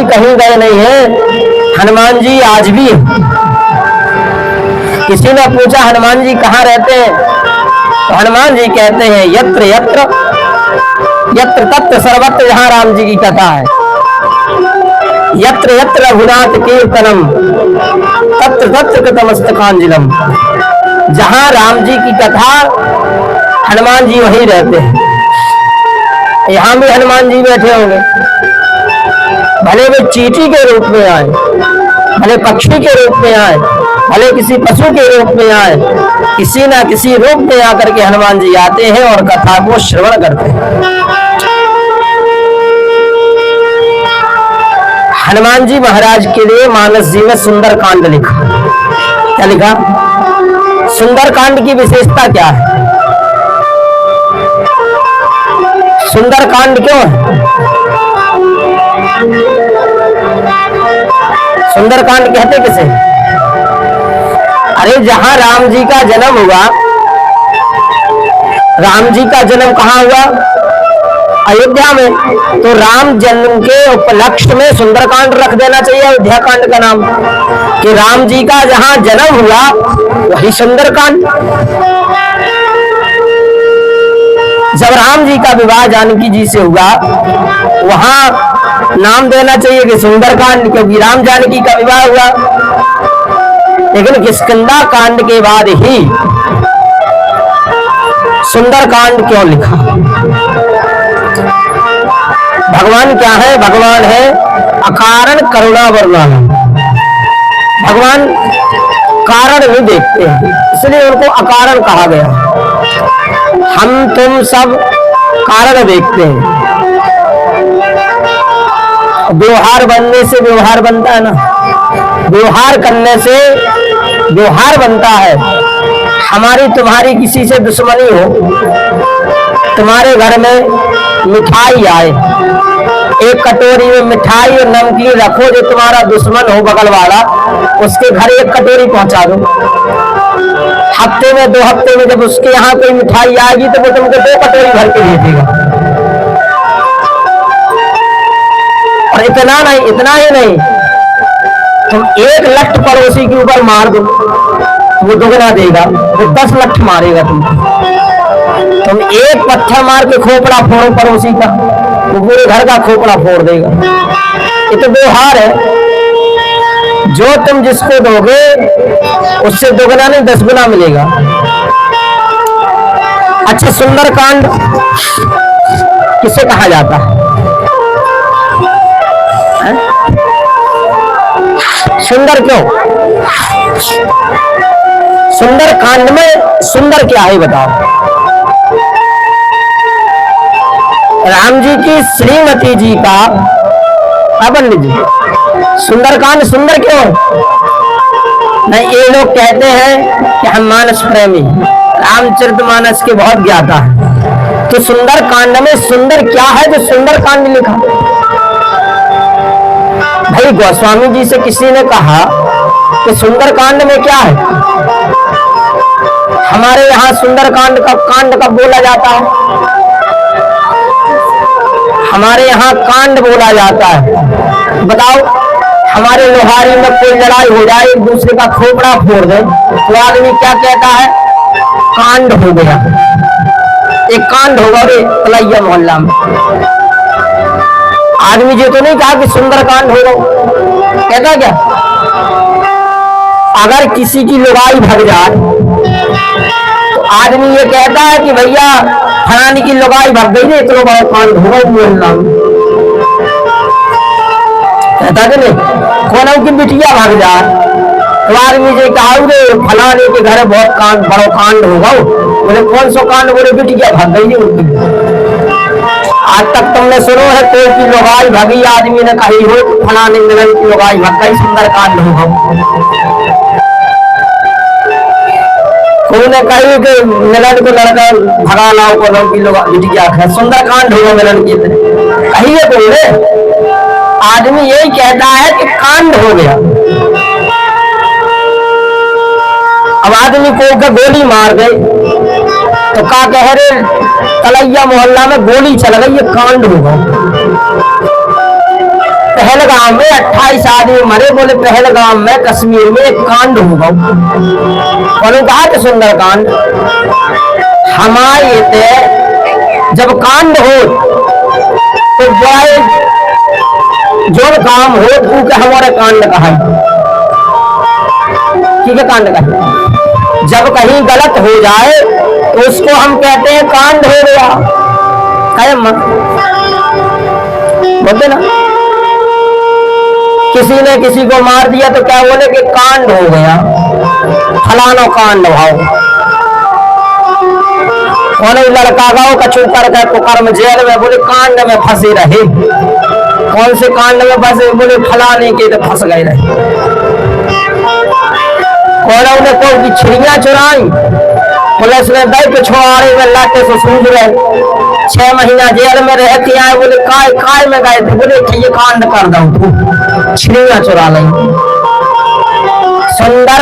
कहीं गए नहीं हैं, हनुमान जी आज भी हैं। किसी ने पूछा हनुमान जी कहाँ रहते हैं, तो हनुमान जी कहते हैं यत्र यत्र यत्र तत्र सर्वत्र, जहाँ राम जी की कथा है, यत्र यत्र रघुनाथ कीर्तनम तत्र तत्र कृतमस्तकांजलिम, जहाँ राम जी की कथा हनुमान जी वहीं रहते हैं। यहाँ भी हनुमान जी बैठे होंगे, भले वे चींटी के रूप में आए, भले पक्षी के रूप में आए, भले किसी पशु के रूप में आए, किसी ना किसी रूप में आकर के हनुमान जी आते हैं और कथा को श्रवण करते हैं। हनुमान जी महाराज के लिए मानस जी में सुंदर कांड लिखा। क्या लिखा? सुंदर कांड की विशेषता क्या है? सुंदर कांड क्यों है? सुंदर कांड कहते किसे? अरे जहां राम जी का जन्म हुआ, राम जी का जन्म कहाँ हुआ? अयोध्या में। तो राम जन्म के उपलक्ष्य में सुंदरकांड रख देना चाहिए अयोध्या कांड का नाम, कि राम जी का जहां जन्म हुआ वही सुंदरकांड। जब राम जी का विवाह जानकी जी से हुआ, वहां नाम देना चाहिए कि सुंदरकांड, क्योंकि राम जानकी का विवाह हुआ। लेकिन किष्किंधा कांड के बाद ही सुंदरकांड क्यों लिखा? भगवान क्या है? भगवान है अकारण करुणा वर्णन। भगवान कारण नहीं देखते हैं, इसलिए उनको अकारण कहा गया। हम तुम सब कारण देखते हैं। व्यवहार बनने से व्यवहार बनता है ना, व्यवहार करने से व्यवहार बनता है। हमारी तुम्हारी किसी से दुश्मनी हो, तुम्हारे घर में मिठाई आए, एक कटोरी में मिठाई और नमकीन रखो, जो तुम्हारा दुश्मन हो बगल वाला, उसके घर एक कटोरी पहुंचा दो। हफ्ते में 2 हफ्ते में जब उसके यहाँ कोई मिठाई आएगी तो वो तुमको 2 कटोरी भर के भेजेगा। और इतना नहीं, इतना ही नहीं, तुम 1 लठ पड़ोसी के ऊपर मार दो, वो दुगना देगा, वो 10 लठ मारेगा तुम 1 पत्थर मार के खोपड़ा फोड़ो पड़ोसी का, वो पूरे घर का खोपड़ा फोड़ देगा। ये तो व्यवहार है। जो तुम जिसको दोगे उससे दुगना नहीं 10 गुना मिलेगा। अच्छा, सुंदरकांड किसे कहा जाता है? सुंदर क्यों? सुंदर कांड में सुंदर क्या है बताओ? राम जी की श्रीमती जी का, पंडित जी, सुंदरकांड सुंदर क्यों? नहीं, ये लोग कहते हैं कि हम मानस प्रेमी, रामचरितमानस के बहुत ज्ञाता है। तो सुंदरकांड में सुंदर क्या है जो सुंदरकांड लिखा? भाई गोस्वामी जी से किसी ने कहा कि सुंदरकांड में क्या है? हमारे यहाँ सुंदरकांड का कांड कब बोला जाता है? हमारे यहाँ कांड बोला जाता है। बताओ, हमारे लोहारी में कोई लड़ाई हो जाए, एक दूसरे का खोपड़ा फोड़ दे, तो आदमी क्या कहता है? कांड हो गया, एक कांड होगा रे तलैया मोहल्ला में। आदमी जी तो नहीं कहा कि सुंदरकांड होगा, कहता क्या? अगर किसी की लुगाई भाग जाए तो आदमी ये कहता है कि भैया फलानी की लुगाई भाग गई रे, तो बड़ा कांड होगा मोहल्ला में, कहता कि नहीं? कौन की बिटिया भाग जाए तो आदमी जी कहा रे फलाने के घर बहुत कांड, बड़ा कांड होगा। बोले कौन सा कांड? बोले बिटिया भाग गई उनकी। आज तक तुमने सुनो है कोई की लुगाई भागी, आदमी ने कही हो फलाने मिलन की लुगाई भाग गई, सुंदर कांड होगा। कोई ने कही कि मिलन को लड़का भगा लाओ, को की बिटिया है, सुंदर कांड होगा मिलन की। कहिए बोले, आदमी यही कहता है कि कांड हो गया। अब आदमी को गोली मार गई तो क्या कह रहे? तलैया मोहल्ला में गोली चल गई, ये कांड होगा। पहलगाम में 28 आदमी मरे। बोले पहलगाम में कश्मीर में एक कांड होगा। बोले कहा कि सुंदर कांड हमारे जब कांड हो तो बड़े जो काम हो तू के हमारे कांड कहा ठीक है। कांड कहा जब कहीं गलत हो जाए तो उसको हम कहते हैं कांड हो गया। कहे मत बोलते ना, किसी ने किसी को मार दिया तो क्या बोले कि कांड हो गया, फलानो कांड भाव। कौन लड़का गाओ कछु करके कुकर्म जेल में, बोले कांड में फंसे रहे। कौन से कांड में फंसे, बोले फलाने के तो फंस गए रहे। कौन उन्हें कौन की छिड़ियां चुराई, पुलिस ने दई पिछवाड़े में लाटे से सूझ रहे। 6 महीना जेल में रह के आए। बोले काय में गए थे, बोले ये कांड कर दो तू, छिड़ियां चुरा ली। सुंदर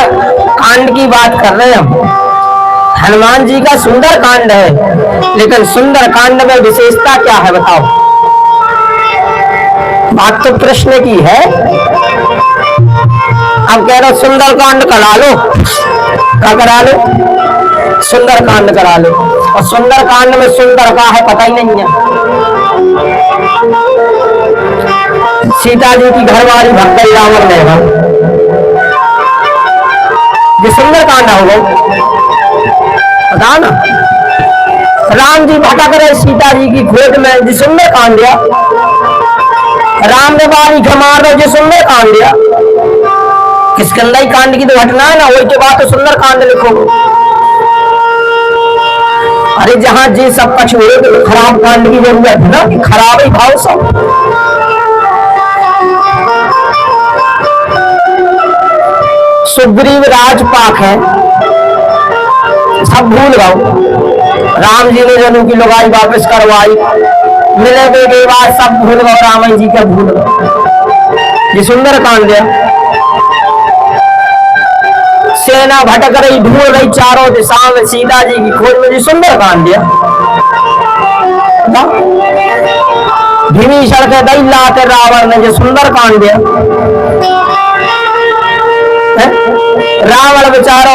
कांड की बात कर रहे हैं हम। हनुमान जी का सुंदर कांड है, लेकिन सुंदर कांड में विशेषता क्या है बताओ। बात तो कृष्ण की है। अब कह रहे सुंदर कांड करा लो, क्या करा लो, सुंदर कांड करा लो। और सुंदर कांड में सुंदर का है पता ही नहीं है। सीता जी की घरवाली भग गई रावण ने, ये सुंदर कांड होगा पता ना। राम जी भटक रहे सीता जी की खोज में, जी सुंदर कांड दिया। राम ने बारी मार रहे, जी सुंदर कांड दिया। किसके अंदर कांड की तो घटना है ना, वही के बाद तो सुंदर कांड लिखो। अरे जहां जी सब कुछ हुए तो खराब कांड की जरूरत है ना, कि खराब ही भाव सब। सुग्रीव राजपाक है, सब भूल गए। राम जी ने जनू की लुगाई वापस करवाई, मिले के बाद सब भूल गए, राम जी का भूल गए। ये सुंदर कांड है। सेना भटक रही, ढूंढ रही चारों दिशा में सीता जी की खोज में, जी सुंदर कांड दिया। विभीषण के दई लाते रावण ने, जो सुंदर कांड दिया। रावण बेचारो,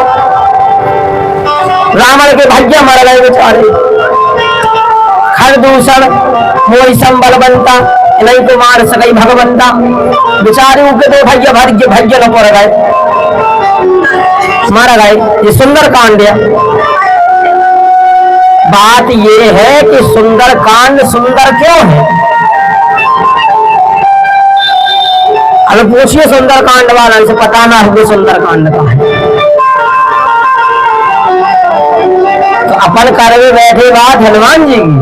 रावण के भाग्य मर गए बेचारे। खरदूषण मोहि संबल बनता, नहीं तो मार सकई भगवंता। बेचारे के दो भैया भाग्य न पड़ गए, मारा गए। ये सुंदर कांड है। बात ये है कि सुंदर कांड सुंदर क्यों है। अब पूछिए सुंदर कांड वाला से, पता ना हो सुंदर कांड का है तो अपन करवे बैठे बात हनुमान जी की।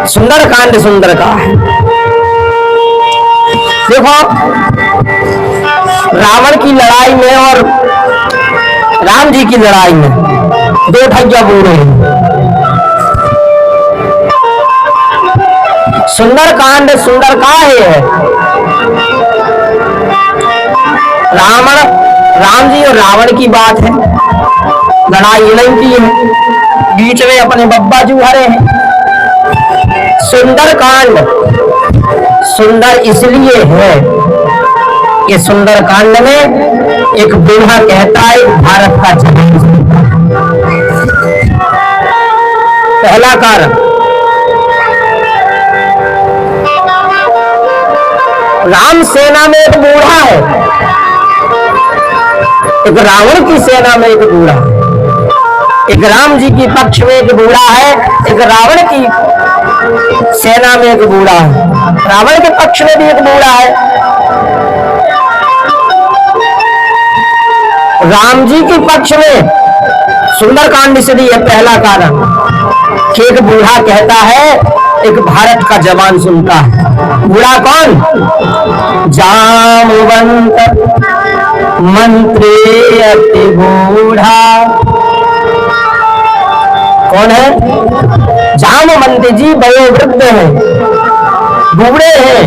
सुंदर कांड सुंदर का है। देखो रावण की लड़ाई में और राम जी की लड़ाई में दो भैया बूढ़े हैं। सुंदर कांड सुंदर का है। राम जी और रावण की बात है, लड़ाई नहीं की है, बीच में अपने बब्बा जी हरे हैं। सुंदर कांड सुंदर इसलिए है कि सुंदर कांड में एक बूढ़ा कहता है भारत का जवान। पहला कारण, राम सेना में एक बूढ़ा है, एक रावण की सेना में एक बूढ़ा है। एक राम जी की पक्ष में एक बूढ़ा है, एक रावण की सेना में एक बूढ़ा है। रावण के पक्ष में भी एक बूढ़ा है। राम जी के पक्ष में सुंदरकांड इसलिए पहला कारण कि एक बूढ़ा कहता है, एक भारत का जवान सुनता है। बूढ़ा कौन? जामवंत मंत्री अति बूढ़ा। कौन है? जामवंत जी वयोवृद्ध हैं, बूढ़े हैं।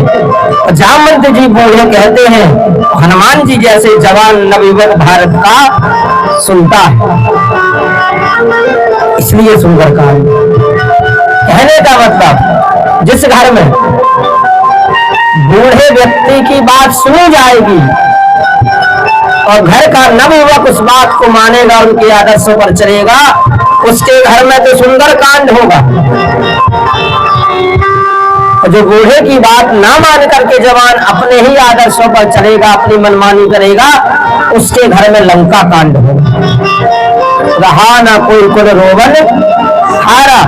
जामवंत जी बूढ़े कहते हैं, हनुमान जी जैसे जवान नवयुवक भारत का सुनता है। इसलिए सुंदरकांड कहने का मतलब, जिस घर में बूढ़े व्यक्ति की बात सुनी जाएगी और घर का नवयुवक उस बात को मानेगा, उनके आदर्शों पर चलेगा, उसके घर में तो सुंदर कांड होगा। और जो बूढ़े की बात ना मान करके जवान अपने ही आदर्शों पर चलेगा, अपनी मनमानी करेगा, उसके घर में लंका कांड होगा। रहा ना कोई कुल रोवन हारा।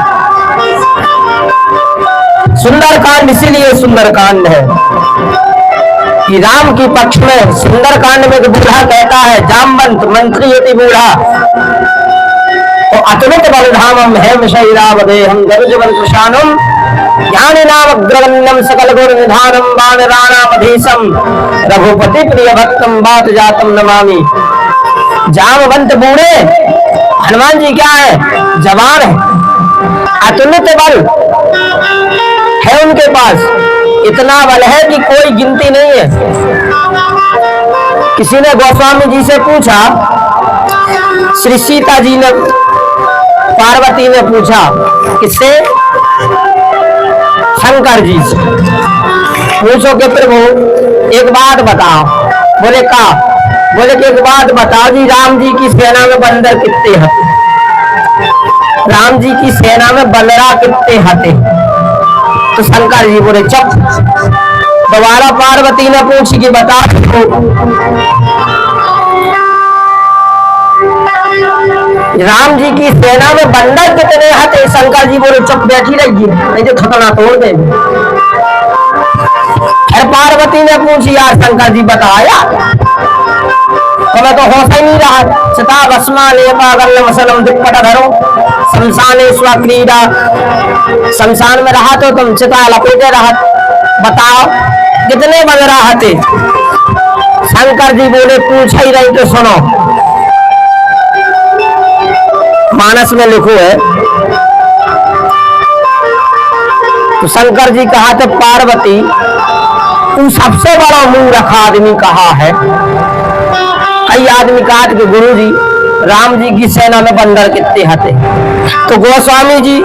सुंदर कांड इसीलिए सुंदर कांड है कि राम की पक्ष में सुंदर कांड में बूढ़ा कहता है, जामवंत मंत्री यति बूढ़ा तो अतुलित बलधामम है विषयरावदेहम गरुजवंतशानम ज्ञानी नाम अग्रगण्यम सकल गुण निधानम वानराणामधीशम रघुपति प्रिय भक्तम बात जातम नमामि। जामवंत बूढ़े, हनुमान जी क्या है? जवान है, अतुलित बल है उनके पास, इतना बल है कि कोई गिनती नहीं है। किसी ने गोस्वामी जी से पूछा, श्री सीता जी ने, पार्वती ने पूछा, किससे? शंकर जी से। पूछो कि प्रभु एक बात बताओ। बोले का? बोले कि एक बात बताओ जी, राम जी की सेना में बंदर कितने हैं? राम जी की सेना में बलरा कितने हते? तो शंकर जी बोले चुप। दोबारा पार्वती ने पूछी कि बता, राम जी की सेना में बंदर कितने हते? शंकर जी बोले चुप, बैठी रहिए नहीं तो खतना तोड़ दे। फिर पार्वती ने पूछी, यार शंकर जी बताया तो मैं तो होश ही नहीं रहा। चिता भस्मा लेपा गल्लमसलम दिक्पट धरो शमशाने स्वक्रीडा। शमशान में रहा तो तुम चिता लपेटे रहा, बताओ कितने बलरा हते? शंकर जी बोले पूछ ही रही तो सुनो, मानस में लिखो है। तो शंकर जी कहा तो पार्वती तू सबसे बड़ा मुंह रखा आदमी कहा है। कई आदमी कहा कि गुरु जी राम जी की सेना में बंदर कितने हते? तो गोस्वामी जी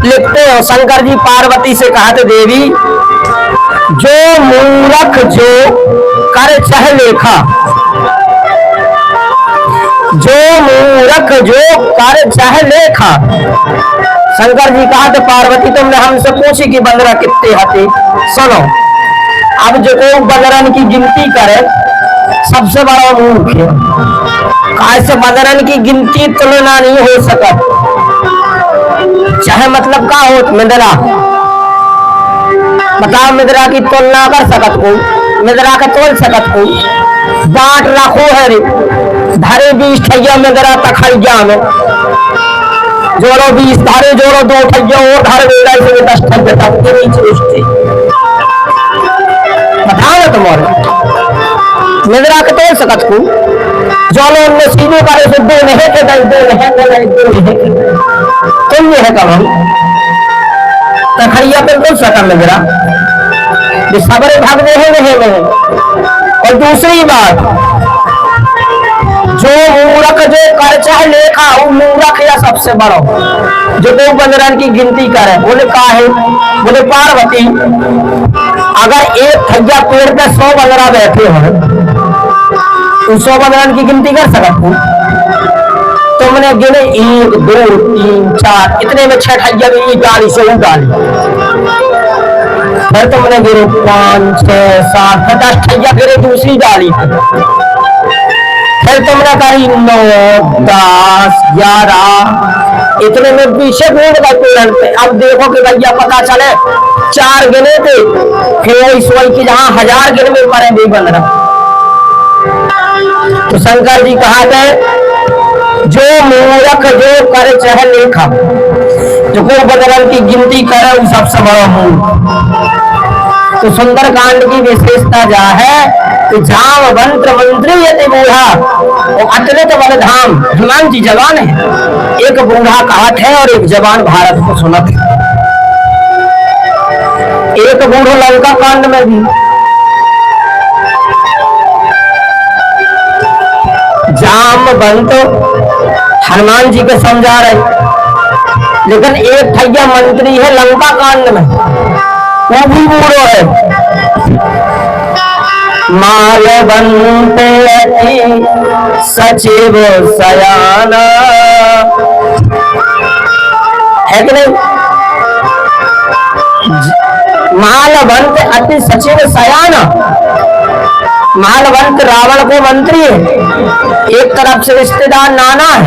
लिखते हो, शंकर जी पार्वती से कहा थे, देवी जो मूर्ख जो कर चह लेखा, जो मूर्ख जो कर चह लेखा। शंकर जी कहा तो पार्वती तुमने हमसे पूछी कि बंदरा कितने हते? सुनो, अब जो को बंदरन की गिनती करे सबसे बड़ा मूर्ख है। कैसे बंदरन की गिनती तुलना नहीं हो सकत, चाहे मतलब का हो मिद्रा। बताओ मिद्रा की तुलना कर सकत को? मिद्रा का तोल सकत को? बांट रखो है रे, धारे 20 ठैया मिद्रा तखैया में जोड़ो 20 धारे जोड़ो 2 ठैया और धारे से 10 ठैया तक के नीचे उससे बताओ ना तुम्हारे मिद्रा के तोल सकत को? जोलो उनमें सीधे करे से 2 नहीं के 2 नहीं तुम ये है कब हम तखैया पे तोल सका मिद्रा सबरे भाग नहीं। और दूसरी बात, जो मूर्ख जो कर चाहे लेखा वो मूर्ख या सबसे बड़ा जो दो बंदरन की गिनती करे। बोले का है? बोले पार्वती अगर एक ठैया पेड़ पे 100 बंदरा बैठे हो तो 100 बंदरन की गिनती कर सकते? तुमने गिने 1 2 3 4 इतने में 6 ठैया में एक डाली से वो डाली। फिर तुमने गिरे 5 6 7 10 ठैया गिरे दूसरी डाली। फिर तुमने कही 9 10 11 इतने में पीछे कूद गए पेड़ पे। अब देखो कि भैया पता चले 4 गिने थे, फिर ईश्वर की जहां 1000 गिने में मरे भी बन रहा। तो शंकर जी कहा गए जो मूर्ख जो करे चाहे लेखा, जो को बदलन की गिनती करे वो सबसे बड़ा मूर्ख। तो सुंदर कांड की विशेषता जा है कि जामवंत मंत्री यति बूढ़ा और अतुलित बलधाम। हनुमान जी जवान है, एक बूढ़ा कहत है और एक जवान भारत को सुनत है। एक बूढ़ो लंका कांड में भी जामवंत हनुमान जी को समझा रहे, लेकिन एक ठैया मंत्री है लंका कांड में वो भी बूढ़ो है। मालवंत अति सचिव सयाना, है कि नहीं? मालवंत अति सचिव सयाना। मालवंत रावण को मंत्री है, एक तरफ से रिश्तेदार नाना है।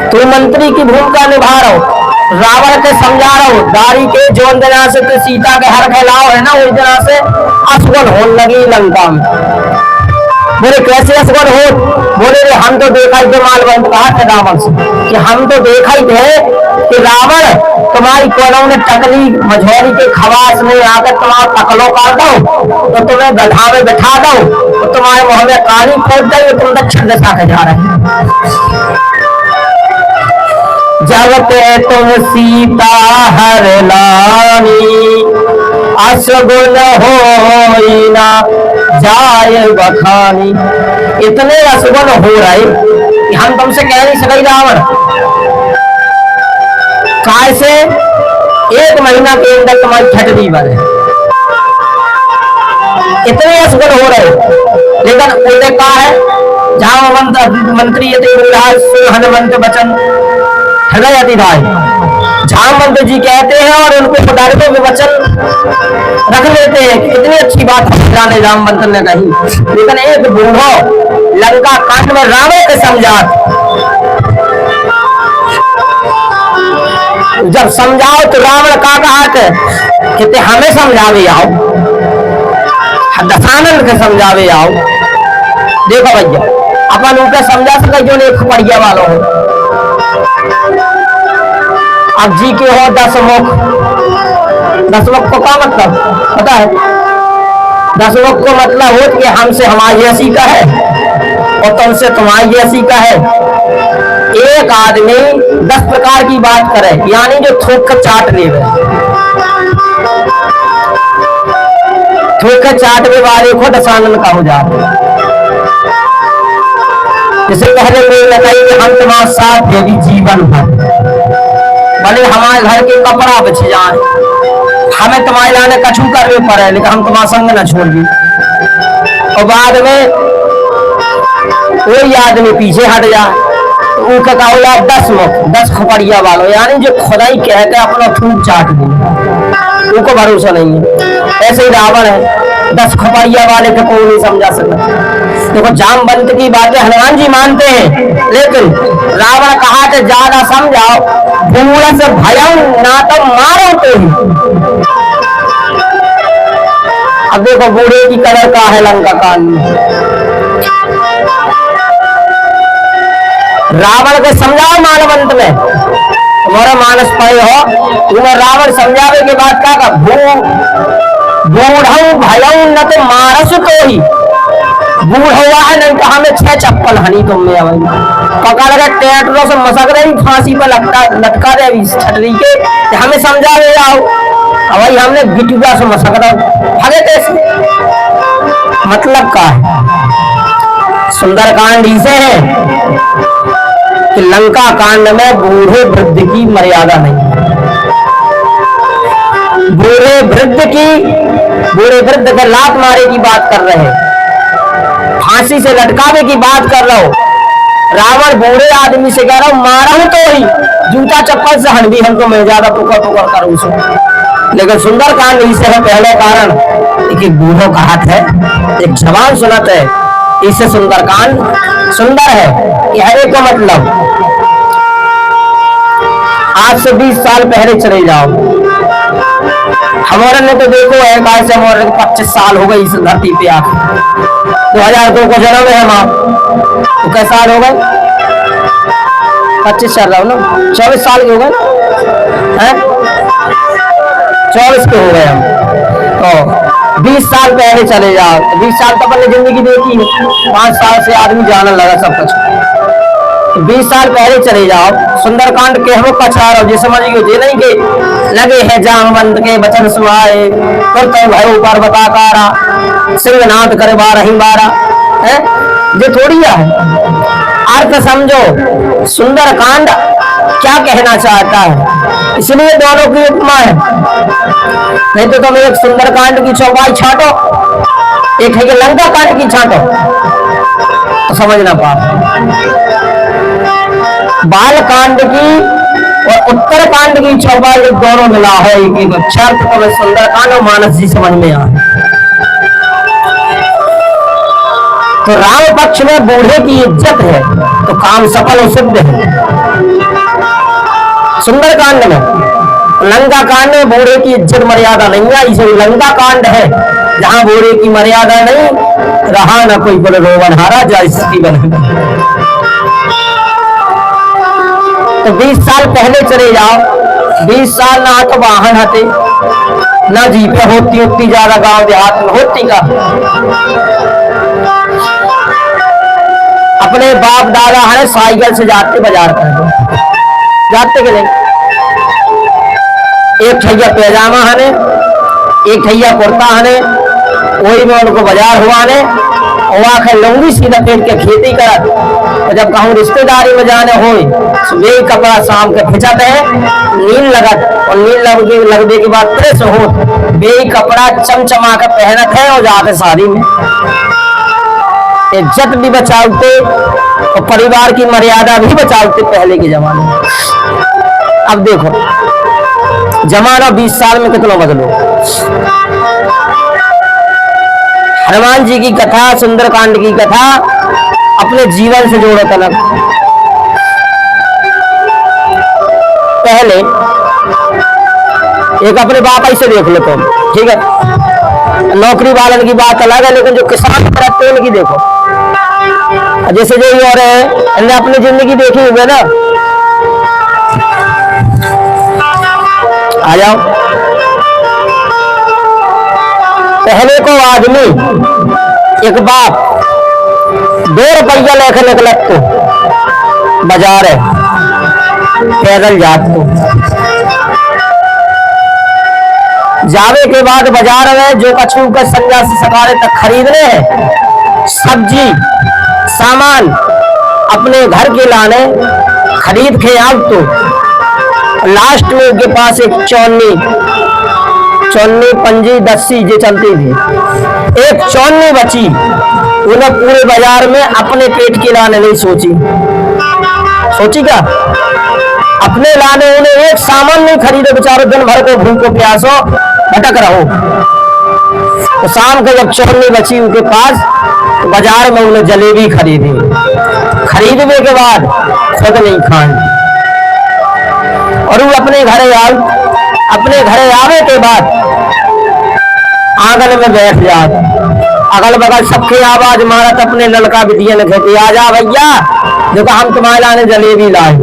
तू मंत्री की भूमिका निभा रहा हो, रावण के समझा रहा हो, दारी के जोन दिना से तो सीता के हर फैलाव है ना, उस दिना से असगुन होने लगी लंका में। बोले कैसे असगुन हो? बोले रे हम तो देखा ही थे, मालवंत कहा था रावण से कि हम तो देखा ही थे कि रावण तुम्हारी कोनों ने टकली मझोरी के खवास में आकर तुम्हारा टकलो काट दो तो तुम्हें गधा में बैठा दो तो तुम्हारे मुंह में काली फोड़ दे, तुम दक्षिण दिशा के जा रहे। जब ते तुम सीता हर लानी, असगुन होई ना जाए बखानी। इतने असगुन हो रहे कि हम तुमसे कह नहीं सके रावण। कैसे? 1 महीना के अंदर तुम्हारी ठटरी बने, इतने असगुन हो रहे। लेकिन उन्हें कहा है जहां मंत्री हनुमंत वचन हृदय अति राय, जामवंत जी कहते हैं और उनको पदार्थों में वचन रख लेते हैं। कितनी अच्छी बात है जामवंत ने कही। लेकिन एक बूढ़ो लंका कांड में रावण के समझात, जब समझाओ तो रावण का कहा कहते हमें समझावे आओ, दशानंद के समझावे आओ। देखो भैया अपन उनका समझा सके जो नहीं खपड़िया वालों हो। अब जी के हो 10 मुख, 10 मुख को क्या मतलब पता है? 10 मुख को मतलब हो कि हमसे हमारी ऐसी का है और तुमसे तुम्हारी ऐसी का है। एक आदमी 10 प्रकार की बात करे, यानी जो थोक कर चाट ले, थोक कर चाटने वाले को दशानंद का हो जाता। जैसे पहले मैं बताई कि हम तुम्हारे साथ देवी जीवन भर, भले हमारे घर के कपड़ा बच जाए, हमें तुम्हारे लाने कछू करने पड़े, लेकिन हम तुम्हारा संग न छोड़ दी। और बाद में कोई आदमी पीछे हट जाए तो कहा 10 मुख 10 खोपड़िया वालों, यानी जो खुदाई कह के अपना थूक चाट दे, उनको भरोसा नहीं है। ऐसे ही रावण है, 10 खोपड़िया वाले को कोई नहीं समझा सकता। देखो जामवंत की बातें हनुमान जी मानते हैं, लेकिन रावण कहा कि ज्यादा समझाओ, बूढ़ से भयं ना तो मारो तो ही। अब देखो बूढ़े की कदर का है लंका कांड में। रावण के समझाओ मालवंत में, तुम्हारा मानस पड़े हो, तुम्हें रावण समझावे के बाद क्या बूढ़ भयं न तो मारस तो ही। बूढ़ हुआ है नहीं तो हमें 6 चप्पल हनी तुमने पकड़ के टेटरों से मसक रही, फांसी पर लटका दे अभी छटरी के, हमें समझावे आओ। अब भाई हमने गिटुआ से मसक रहा भागे कैसे? मतलब का है सुंदरकांड इसे है कि लंका कांड में बूढ़े वृद्ध की मर्यादा नहीं। बूढ़े वृद्ध के लात मारे की बात कर रहे हैं, फांसी से लटकावे की बात कर रहा हूं। रावण बूढ़े आदमी से कह रहा हूं मारा हूं तो ही जूता चप्पल से हंडी हमको मैं ज्यादा पुकार करूं उसे। लेकिन सुंदरकांड इसे है पहले कारण कि बूढ़ों का हाथ है, एक जवान सुनत है, इससे सुंदरकांड सुंदर है। यह एक मतलब आज से 20 साल पहले चले जाओ, हमारे ने तो देखो है कैसे हमारे 25 साल हो गए इस धरती पे आकर। 2002 को जन्म है माँ, तो कैसे साल हो गए? 25 साल रहो ना, 24 साल के हो गए हैं, 24 के हो गए हम। तो 20 साल पहले चले जाओ, 20 साल तो अपने जिंदगी देखी है, 5 साल से आदमी जानने लगा सब कुछ। 20 साल पहले चले जाओ, सुंदरकांड के हम पछा रहो, जे समझ गए नहीं के लगे है जामवंत के वचन सुहाए, करते भयो पर्वता कारा, सिंहनाद करे बारही बारा है, ये थोड़ी है। अर्थ समझो सुंदरकांड क्या कहना चाहता है। इसलिए दोनों की उपमा है। नहीं तो तुम एक सुंदरकांड की चौपाई छाटो, एक है लंका कांड की छाटो तो समझ ना पाओ। बाल कांड की और उत्तर कांड की चौपाई दोनों मिला है एक एक अक्षर, तो तुम्हें सुंदरकांड और मानस जी समझ में आए। तो राम पक्ष में बूढ़े की इज्जत है तो काम सफल और सिद्ध है। सुंदरकांड में, लंका कांड में बूढ़े की इज्जत मर्यादा नहीं है। इसे लंका कांड है जहां बूढ़े की मर्यादा नहीं रहा, ना कोई बल रोवन हारा जा इसकी बना। तो 20 साल पहले चले जाओ, 20 साल ना तो वाहन हते, ना जीपे होती उतनी ज्यादा गांव देहात में होती का। अपने बाप दादा है साइकिल से जाते बाजार कर दो, जाते कि नहीं। एक ठैया पैजामा हने, एक ठैया कुर्ता हने, वही में उनको बाजार हुआ ने और आखिर लूंगी सीधा पेट के खेती कर। तो जब कहूँ रिश्तेदारी में जाने हो सुबह कपड़ा शाम के खिंचाते हैं, नील लगत और नील लगने के बाद प्रेस हो बे कपड़ा चमचमा कर पहनत है और जाते शादी में। इज्जत भी बचाते और परिवार की मर्यादा भी बचाते पहले के जमाने में। अब देखो जमाना 20 साल में कितना बदलो। हनुमान जी की कथा, सुंदरकांड की कथा अपने जीवन से जोड़ो तलक। पहले एक अपने बाप ऐसे देख लो तुम, ठीक है। नौकरी वालन की बात अलग है, लेकिन जो किसान करते हैं उनकी देखो। जैसे जो ये और है इन्हें अपनी जिंदगी देखी हुई है ना। आ जाओ। पहले को आदमी एक बाप 2 रुपया लेकर निकलत तो बाजार है, पैदल जात तो जावे के बाद बाजार में जो कछु का संजा से सकारे तक खरीदने हैं, सब्जी सामान अपने घर के लाने खरीद के आग तो लास्ट में उनके पास एक चौन्नी पंजी दस्सी जो चलती थी, एक चौन्नी बची। उन्हें पूरे बाजार में अपने पेट के लाने नहीं सोची क्या अपने लाने उन्हें एक सामान नहीं खरीदे, बेचारे दिन भर को भूखो प्यासो भटक रहो। तो शाम को जब चौन्नी बची उनके पास तो बाजार में उन्हें जलेबी खरीदने के बाद खुद नहीं खाई और वो अपने घरे आवे के बाद आंगन में बैठ जात। अगल बगल सबके आवाज मारत अपने लड़का बिटिया ने कहते आ जा भैया देखो हम तुम्हारे लाने जलेबी लाए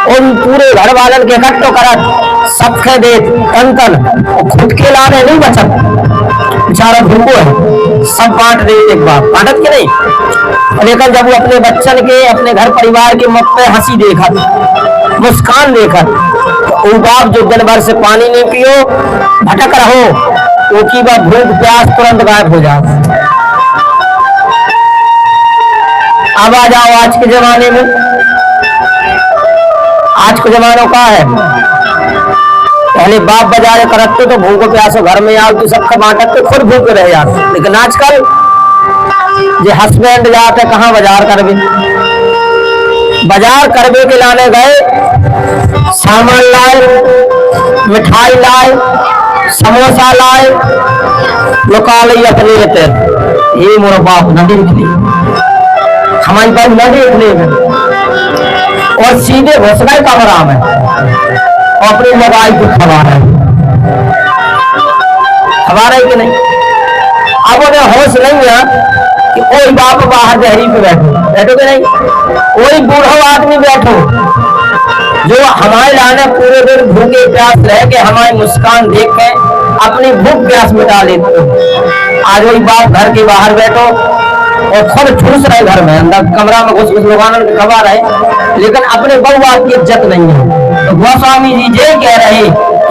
और पूरे घर वालन के इकट्ठो करत सबके दे कंतन और खुद के लाने नहीं बचत, बेचारा भूखो है, सब बांट दे एक बार बांटत के नहीं। लेकिन जब वो अपने बच्चन के अपने घर परिवार के मुख पे हंसी देखत मुस्कान देखत तो वो बाप जो दिन भर से पानी नहीं पियो भटक रहो वो की बात भूख प्यास तुरंत गायब हो जाए। अब आ जाओ आज के जमाने में। आज के जमानों का है, पहले बाप बाजार करते तो भूखो प्यासो घर में आओ तो सबका बांटते खुद भूखे रह जाते। लेकिन आजकल जो हस्बैंड जाते कहाँ बाजार करबे के लाने गए, सामान लाए, मिठाई लाए, समोसा लाए, लुका ली अपने रहते ये मोर बाप न देख ली हमारी बात न देख ले और सीधे घुस गए कमरा में और अपनी मोबाइल को खबा रहे कि नहीं। अब उन्हें होश नहीं है कि कोई बाप बाहर दहरी पे बैठो कि नहीं, कोई बूढ़ा आदमी बैठो जो हमारे लाने पूरे दिन भूखे प्यास रह के हमारी मुस्कान देख के अपनी भूख प्यास मिटा लेते। आज वही बाप घर के बाहर बैठो और खुद ठूस रहे घर में, अंदर कमरा में घुस लोगान खबा रहे, लेकिन अपने बहू बाप की इज्जत नहीं है। तो गोस्वामी जी ये कह रहे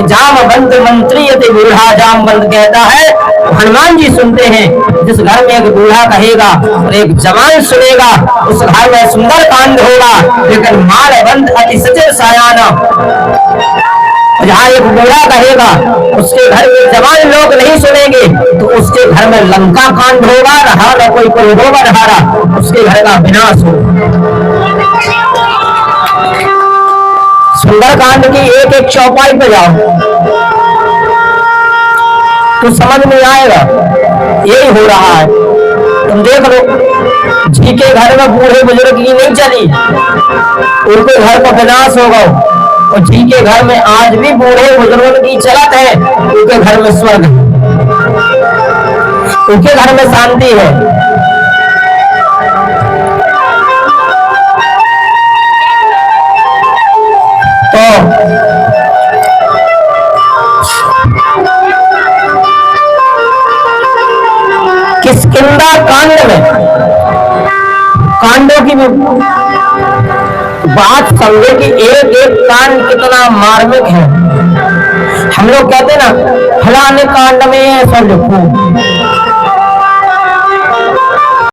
जामवंत मंत्री यदि बूढ़ा जामवंत कहता है, हनुमान जी सुनते हैं। जिस घर में एक बूढ़ा कहेगा और एक जवान सुनेगा, उस घर में सुंदर कांड होगा। लेकिन मालवंत अति सचर सायाना, जहाँ एक बूढ़ा कहेगा उसके घर में जवान लोग नहीं सुनेंगे, तो उसके घर में लंका कांड होगा। रहा न कोई कोई होगा रहा, उसके घर का विनाश होगा। सुंदरकांड की एक एक चौपाई पे जाओ तो समझ में आएगा, यही हो रहा है। तुम देख लो, जी के घर में बूढ़े बुजुर्ग की नहीं चली, उनके घर का विनाश होगा। और जी के घर में आज भी बूढ़े बुजुर्गों की चलत है, उनके घर में स्वर्ग है, उनके घर में शांति है। तो किष्किंधा कांड में कांडों की बात समझे कि एक एक कांड कितना मार्मिक है। हम लोग कहते ना, फलाने कांड में ऐसा लिखो,